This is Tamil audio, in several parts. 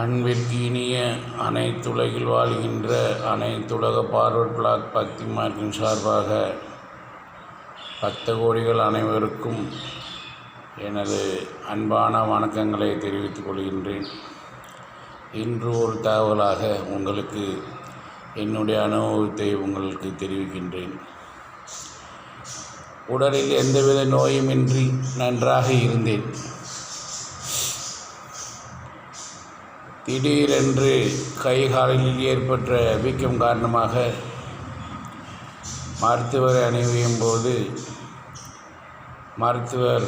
அன்பிற்கு இனிய அனைத்துலகில் வாழ்கின்ற அனைத்துலக பார்வர்ட் பிளாக் பக்தி மார்க்கின் சார்பாக பக்த கோடிகள் அனைவருக்கும் எனது அன்பான வணக்கங்களை தெரிவித்துக் கொள்கின்றேன். இன்று ஒரு தகவலாக உங்களுக்கு என்னுடைய அனுபவத்தை உங்களுக்கு தெரிவிக்கின்றேன். உடலில் எந்தவித நோயுமின்றி நன்றாக இருந்தேன். திடீரென்று கை காலில் ஏற்பட்ட வீக்கம் காரணமாக மருத்துவரை அணுகும் போது மருத்துவர்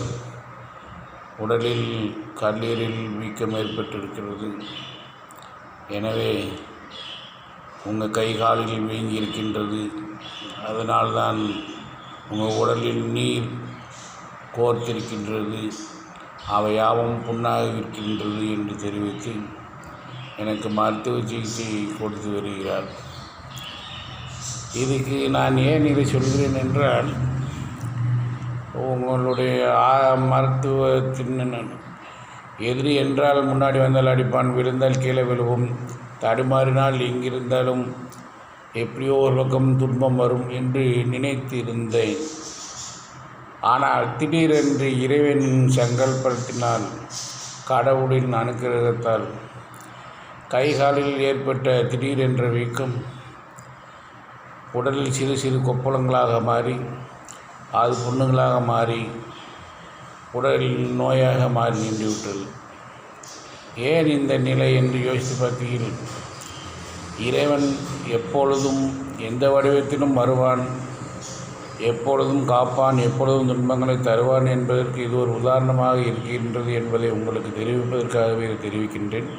உடலில் கல்லீரலில் வீக்கம் ஏற்பட்டிருக்கிறது, எனவே உங்கள் கை காலில் வீங்கி இருக்கின்றது, அதனால்தான் உங்கள் உடலில் நீர் கோர்த்திருக்கின்றது, அவை யாவும் புண்ணாக இருக்கின்றது என்று தெரிவித்து எனக்கு மருத்துவ சிகிச்சை கொடுத்து வருகிறார். இதுக்கு நான் ஏன் இதை சொல்கிறேன் என்றால், உங்களுடைய மருத்துவத்தின் எதிரி என்றால் முன்னாடி வந்தால் அடிப்பான், விழுந்தால் கீழே விழுவும், தடுமாறினால் எங்கிருந்தாலும் எப்படியோ ஒரு பக்கம் துன்பம் வரும் என்று நினைத்திருந்தேன். ஆனால் திடீரென்று இறைவனின் சங்கல்பத்தினால், கடவுளின் அனுக்கிரகத்தால் கைகாலில் ஏற்பட்ட திடீரென்ற வீக்கம் உடலில் சிறு சிறு கொப்பளங்களாக மாறி, அது புண்ணுகளாக மாறி, உடலில் நோயாக மாறி நின்றுவிட்டது. ஏன் இந்த நிலை என்று யோசித்து பார்க்கையில், இறைவன் எப்பொழுதும் எந்த வடிவத்திலும் வருவான், எப்பொழுதும் காப்பான், எப்பொழுதும் துன்பங்களை தருவான் என்பதற்கு இது ஒரு உதாரணமாக இருக்கின்றது என்பதை உங்களுக்கு தெரிவிப்பதற்காகவே தெரிவிக்கின்றேன்.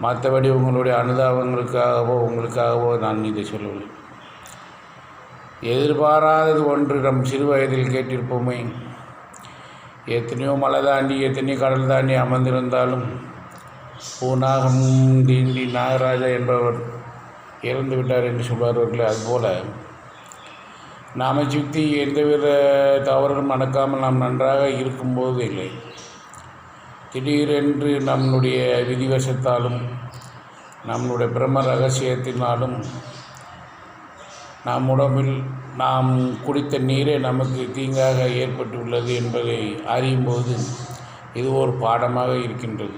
மற்றபடி உங்களுடைய அனுதாபங்களுக்காகவோ உங்களுக்காகவோ நான் இதை சொல்லவில்லை. எதிர்பாராதது ஒன்று நம் சிறு வயதில் கேட்டிருப்போமே, எத்தனையோ மலை தாண்டி எத்தனையோ கடல் தாண்டி அமர்ந்திருந்தாலும் பூநாகம் தீண்டி நாகராஜா என்பவர் இறந்து விட்டார் என்று சொல்வார்களே, அதுபோல் நாம் சுற்றி எந்தவித தவறும் நடக்காமல் நாம் நன்றாக இருக்கும்போது இல்லை, திடீரென்று நம்முடைய விதிவசத்தாலும் நம்முடைய பிரம்ம ரகசியத்தினாலும் நம் உடம்பில் நாம் குடித்த நீரே நமக்கு தீங்காக ஏற்பட்டுள்ளது என்பதை அறியும்போது இது ஒரு பாடமாக இருக்கின்றது.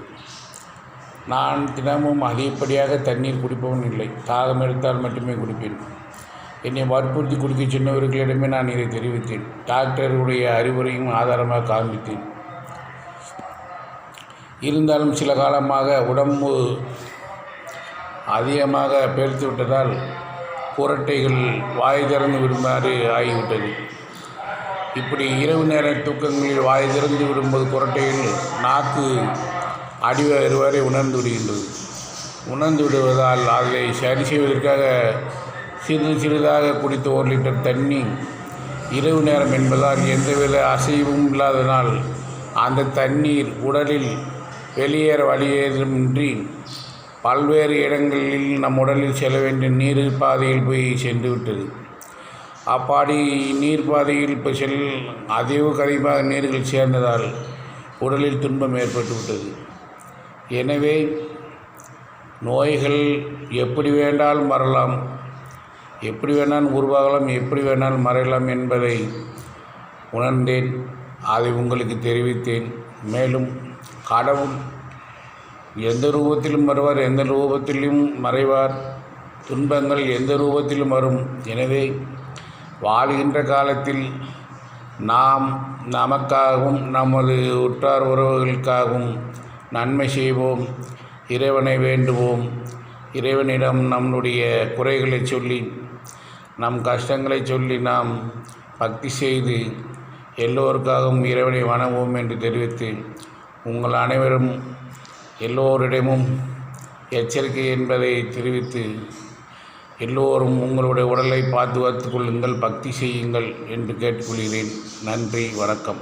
நான் தினமும் அதிகப்படியாக தண்ணீர் குடிப்பவன் இல்லை, தாகம் எடுத்தால் மட்டுமே குடிப்பேன். என்னை வற்புறுத்தி குடிக்க சொன்னவர்களிடமே நான் இதை தெரிவித்தேன். டாக்டருடைய அறிவுரையும் ஆதாரமாக காண்பித்தேன். இருந்தாலும் சில காலமாக உடம்பு அதிகமாக பெருத்து விட்டதால் குரட்டைகள் வாய் திறந்து விடுமாறு ஆகிவிட்டது. இப்படி இரவு நேர தூக்கங்களில் வாய் திறந்து விடும்போது குரட்டைகள் நாக்கு அடிவயிறு வரை உணர்ந்து விடுகின்றது. உணர்ந்து விடுவதால் அதை சரி செய்வதற்காக சிறிதாக குடித்த 1 லிட்டர் தண்ணி இரவு நேரம் என்பதால் எந்தவித அசைவும் இல்லாதனால் அந்த தண்ணீர் உடலில் வெளியேற வழியேதுமின்றி பல்வேறு இடங்களில் நம் உடலில் செல்ல வேண்டிய நீர் பாதையில் போய் சென்று விட்டது. அப்பாடி நீர் பாதையில் இப்போ அதிகமாக நீர்கள் சேர்ந்ததால் உடலில் துன்பம் ஏற்பட்டு விட்டது. எனவே நோய்கள் எப்படி வேண்டாலும் வரலாம், எப்படி வேணாலும் உருவாகலாம், எப்படி வேணாலும் மறையலாம் என்பதை உணர்ந்தேன். அதை உங்களுக்கு தெரிவித்தேன். மேலும் கடவுள் எந்த ரூபத்திலும் வருவார், எந்த ரூபத்திலும் மறைவார், துன்பங்கள் எந்த ரூபத்திலும் வரும். எனவே வாழ்கின்ற காலத்தில் நாம் நமக்காகவும் நமது உற்றார் உறவுகளுக்காகவும் நன்மை செய்வோம், இறைவனை வேண்டுவோம். இறைவனிடம் நம்முடைய குறைகளை சொல்லி, நம் கஷ்டங்களை சொல்லி நாம் பக்தி செய்து எல்லோருக்காகவும் இறைவனை வணங்குவோம் என்று தெரிவித்து, உங்கள் அனைவரும் எல்லோரிடமும் எச்சரிக்கை என்பதை தெரிவித்து, எல்லோரும் உங்களுடைய உடலை பாதுகாத்துக் கொள்ளுங்கள், பக்தி செய்யுங்கள் என்று கேட்டுக்கொள்கிறேன். நன்றி, வணக்கம்.